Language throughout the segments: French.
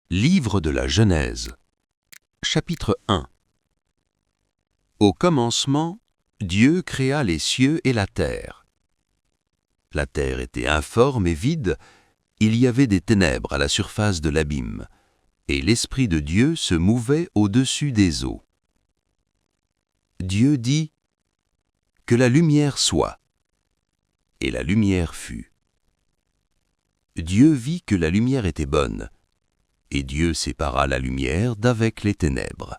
Livre de la Genèse, chapitre 1. Au commencement, Dieu créa les cieux et la terre. La terre était informe et vide, il y avait des ténèbres à la surface de l'abîme, et l'Esprit de Dieu se mouvait au-dessus des eaux. Dieu dit : « Que la lumière soit. » Et la lumière fut. Dieu vit que la lumière était bonne, et Dieu sépara la lumière d'avec les ténèbres.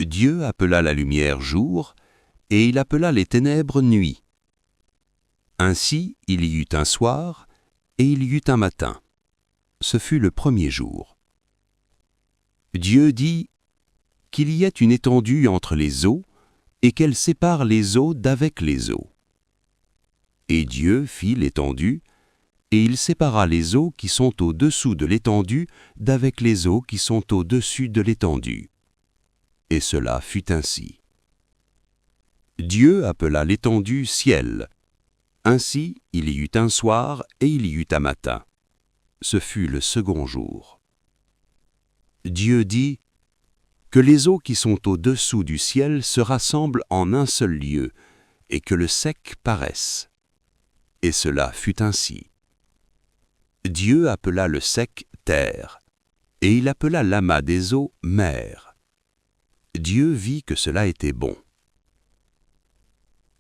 Dieu appela la lumière jour, et il appela les ténèbres nuit. Ainsi il y eut un soir, et il y eut un matin. Ce fut le premier jour. Dieu dit : « Qu'il y ait une étendue entre les eaux, et qu'elle sépare les eaux d'avec les eaux. » Et Dieu fit l'étendue, et il sépara les eaux qui sont au-dessous de l'étendue d'avec les eaux qui sont au-dessus de l'étendue. Et cela fut ainsi. Dieu appela l'étendue ciel. Ainsi il y eut un soir et il y eut un matin. Ce fut le second jour. Dieu dit : « Que les eaux qui sont au-dessous du ciel se rassemblent en un seul lieu, et que le sec paraisse. » Et cela fut ainsi. Dieu appela le sec terre, et il appela l'amas des eaux mer. Dieu vit que cela était bon.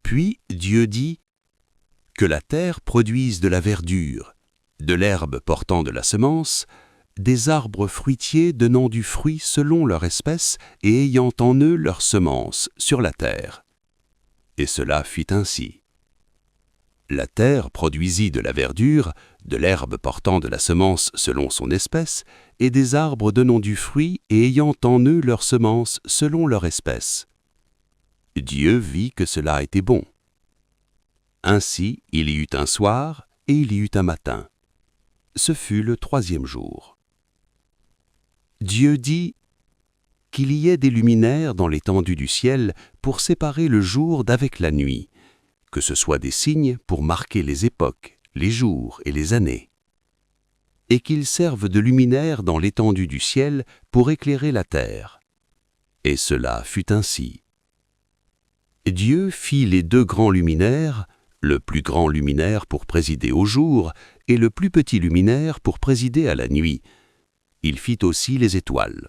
Puis Dieu dit : « Que la terre produise de la verdure, de l'herbe portant de la semence, des arbres fruitiers donnant du fruit selon leur espèce et ayant en eux leur semence sur la terre. » Et cela fut ainsi. La terre produisit de la verdure, de l'herbe portant de la semence selon son espèce, et des arbres donnant du fruit et ayant en eux leur semence selon leur espèce. Dieu vit que cela était bon. Ainsi il y eut un soir et il y eut un matin. Ce fut le troisième jour. Dieu dit : « Qu'il y ait des luminaires dans l'étendue du ciel pour séparer le jour d'avec la nuit, que ce soit des signes pour marquer les époques, les jours et les années, et qu'ils servent de luminaires dans l'étendue du ciel pour éclairer la terre. » Et cela fut ainsi. Dieu fit les deux grands luminaires, le plus grand luminaire pour présider au jour, et le plus petit luminaire pour présider à la nuit. Il fit aussi les étoiles.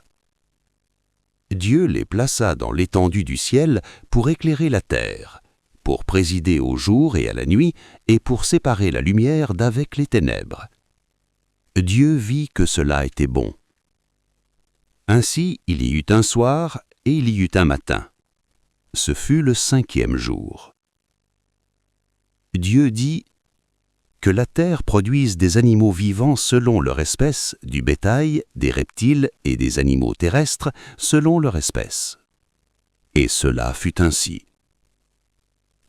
Dieu les plaça dans l'étendue du ciel pour éclairer la terre, pour présider au jour et à la nuit, et pour séparer la lumière d'avec les ténèbres. Dieu vit que cela était bon. Ainsi il y eut un soir et il y eut un matin. Ce fut le cinquième jour. Dieu dit : « Que la terre produise des animaux vivants selon leur espèce, du bétail, des reptiles et des animaux terrestres selon leur espèce. » Et cela fut ainsi.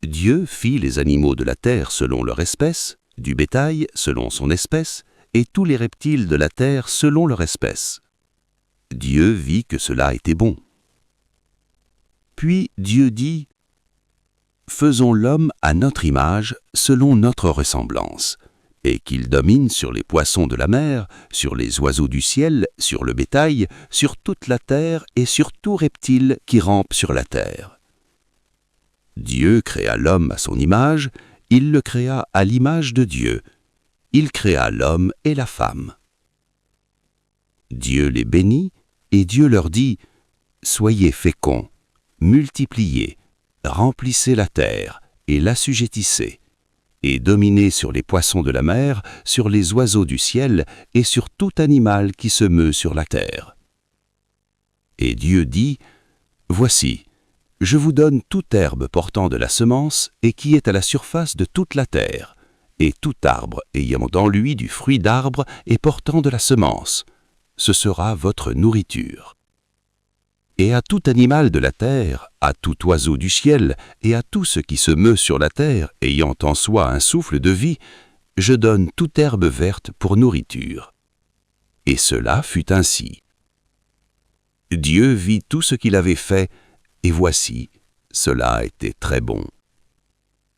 Dieu fit les animaux de la terre selon leur espèce, du bétail selon son espèce, et tous les reptiles de la terre selon leur espèce. Dieu vit que cela était bon. Puis Dieu dit : « Faisons l'homme à notre image, selon notre ressemblance, et qu'il domine sur les poissons de la mer, sur les oiseaux du ciel, sur le bétail, sur toute la terre et sur tout reptile qui rampe sur la terre. » Dieu créa l'homme à son image, il le créa à l'image de Dieu. Il créa l'homme et la femme. Dieu les bénit, et Dieu leur dit : « Soyez féconds, multipliez, remplissez la terre et l'assujettissez, et dominez sur les poissons de la mer, sur les oiseaux du ciel et sur tout animal qui se meut sur la terre. » Et Dieu dit : « Voici, je vous donne toute herbe portant de la semence et qui est à la surface de toute la terre, et tout arbre ayant dans lui du fruit d'arbre et portant de la semence. Ce sera votre nourriture. Et à tout animal de la terre, à tout oiseau du ciel, et à tout ce qui se meut sur la terre, ayant en soi un souffle de vie, je donne toute herbe verte pour nourriture. » Et cela fut ainsi. Dieu vit tout ce qu'il avait fait, et voici, cela était très bon.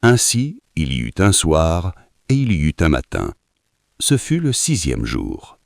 Ainsi, Il y eut un soir, et il y eut un matin. Ce fut le 6e jour.